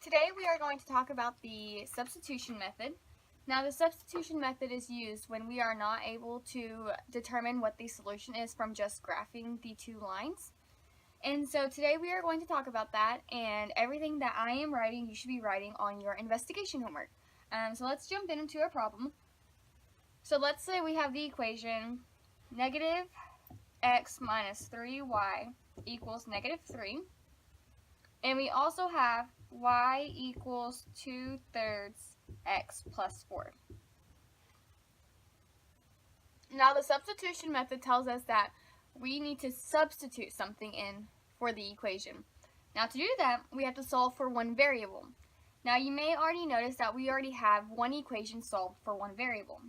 Today we are going to talk about the substitution method. Now the substitution method is used when we are not able to determine what the solution is from just graphing the two lines. And so today we are going to talk about that, and everything that I am writing you should be writing on your investigation homework. So let's jump into a problem. So let's say we have the equation negative x minus 3y equals negative 3. And we also have y equals 2/3 x plus 4. Now the substitution method tells us that we need to substitute something in for the equation. Now to do that, we have to solve for one variable. Now you may already notice that we already have one equation solved for one variable.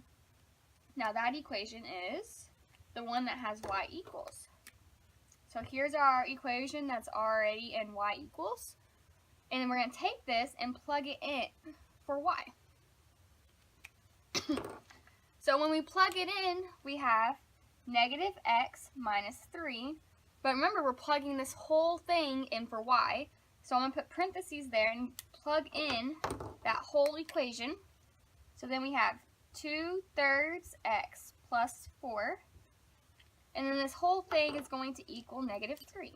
Now that equation is the one that has y equals. So here's our equation that's already in y equals. And then we're going to take this and plug it in for y. So when we plug it in, we have negative x minus 3. But remember, we're plugging this whole thing in for y. So I'm going to put parentheses there and plug in that whole equation. So then we have 2/3 x plus 4. And then this whole thing is going to equal negative 3.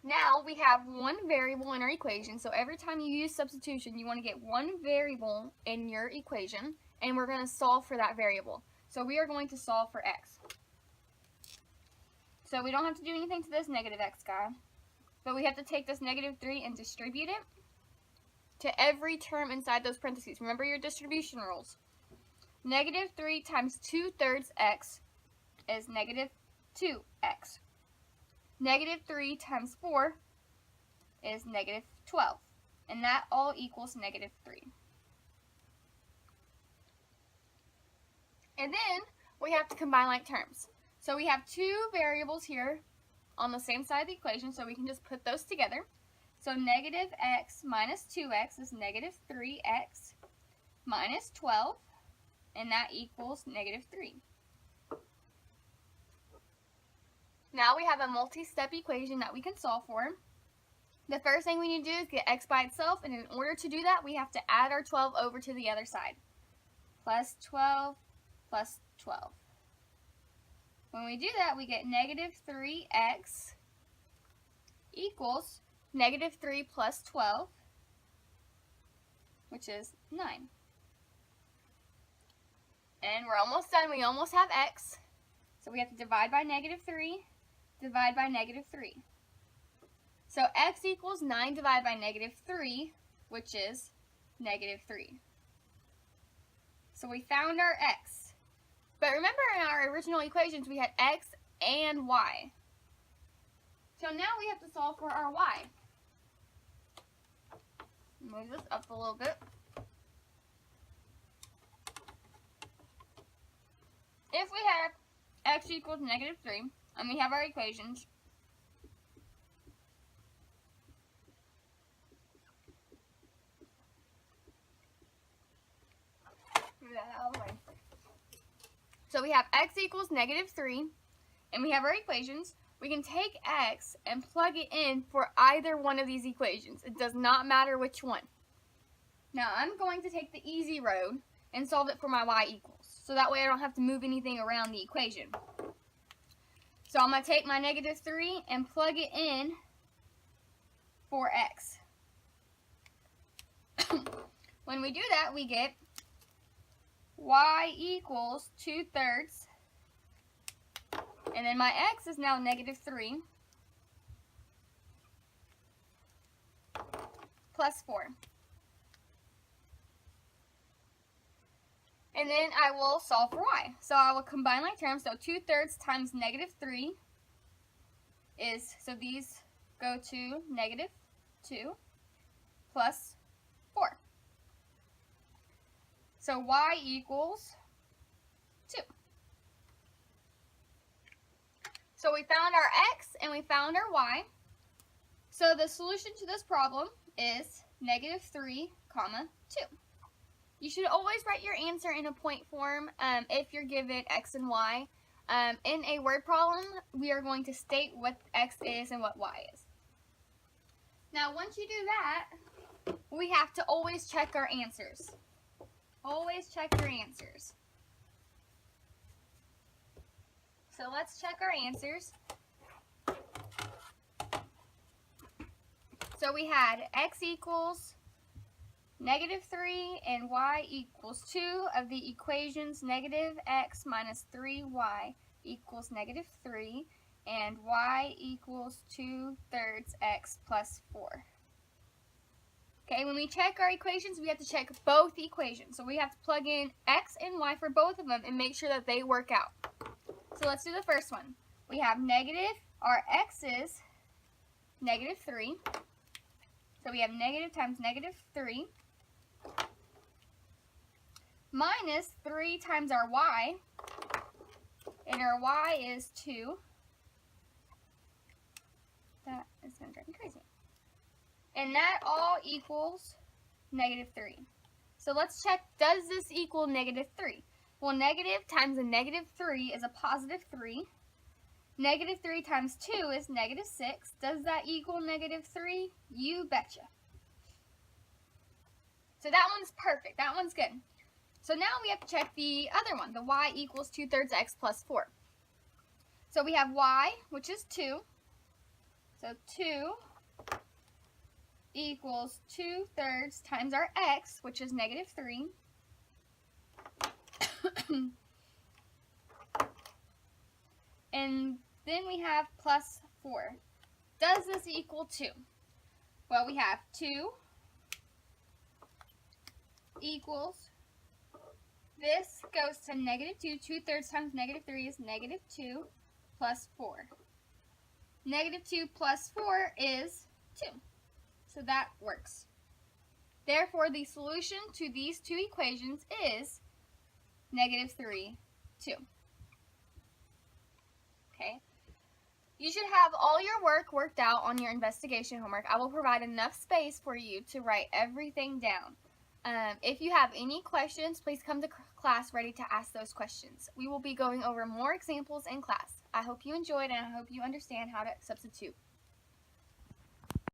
Now we have one variable in our equation, so every time you use substitution, you want to get one variable in your equation, and we're going to solve for that variable. So we are going to solve for x. So we don't have to do anything to this negative x guy, but we have to take this negative 3 and distribute it to every term inside those parentheses. Remember your distribution rules. Negative 3 times 2/3 x is negative 2x. Negative 3 times 4 is negative 12. And that all equals negative 3. And then we have to combine like terms. So we have two variables here on the same side of the equation, so we can just put those together. So negative x minus 2x is negative 3x minus 12. And that equals negative 3. Now we have a multi-step equation that we can solve for. The first thing we need to do is get x by itself, and in order to do that, we have to add our 12 over to the other side. Plus 12 plus 12. When we do that, we get negative 3x equals negative 3 plus 12, which is 9. And we're almost done. We almost have x. So we have to divide by negative 3, divide by negative 3. So x equals 9 divided by negative 3, which is negative 3. So we found our x. But remember, in our original equations, we had x and y. So now we have to solve for our y. Move this up a little bit. If we have x equals negative 3, and we have our equations, move that out of the way. So we have x equals negative 3, and we have our equations. We can take x and plug it in for either one of these equations. It does not matter which one. Now I'm going to take the easy road and solve it for my y equals. So that way I don't have to move anything around the equation. So I'm going to take my negative 3 and plug it in for x. When we do that, we get y equals 2/3. And then my x is now negative 3 plus 4. And then I will solve for y. So I will combine like terms. So 2/3 times negative 3 is, so these go to negative 2 plus 4. So y equals 2. So we found our x and we found our y. So the solution to this problem is negative 3, 2. You should always write your answer in a point form if you're given x and y. In a word problem, we are going to state what x is and what y is. Now once you do that, we have to always check our answers. Always check your answers. So let's check our answers. So we had x equals -3 and y equals 2 of the equations negative x minus 3y equals -3 and y equals 2/3 x plus 4. Okay, when we check our equations, we have to check both equations. So we have to plug in x and y for both of them and make sure that they work out. So let's do the first one. We have our x is -3. So we have negative times -3 minus 3 times our y, and our y is 2. That is going to drive me crazy. And that all equals -3. So let's check, does this equal -3? Well, negative times a -3 is a +3. -3 times 2 is -6. Does that equal -3? You betcha. So that one's perfect. That one's good. So now we have to check the other one, the y equals 2/3 x plus 4. So we have y, which is 2. So 2 equals 2/3 times our x, which is -3. And then we have plus 4. Does this equal 2? Well, we have 2 equals, this goes to -2. 2/3 times -3 is -2 plus 4. -2 plus 4 is 2. So that works. Therefore, the solution to these two equations is -3, 2. Okay. You should have all your work worked out on your investigation homework. I will provide enough space for you to write everything down. If you have any questions, please come to class ready to ask those questions. We will be going over more examples in class. I hope you enjoyed and I hope you understand how to substitute.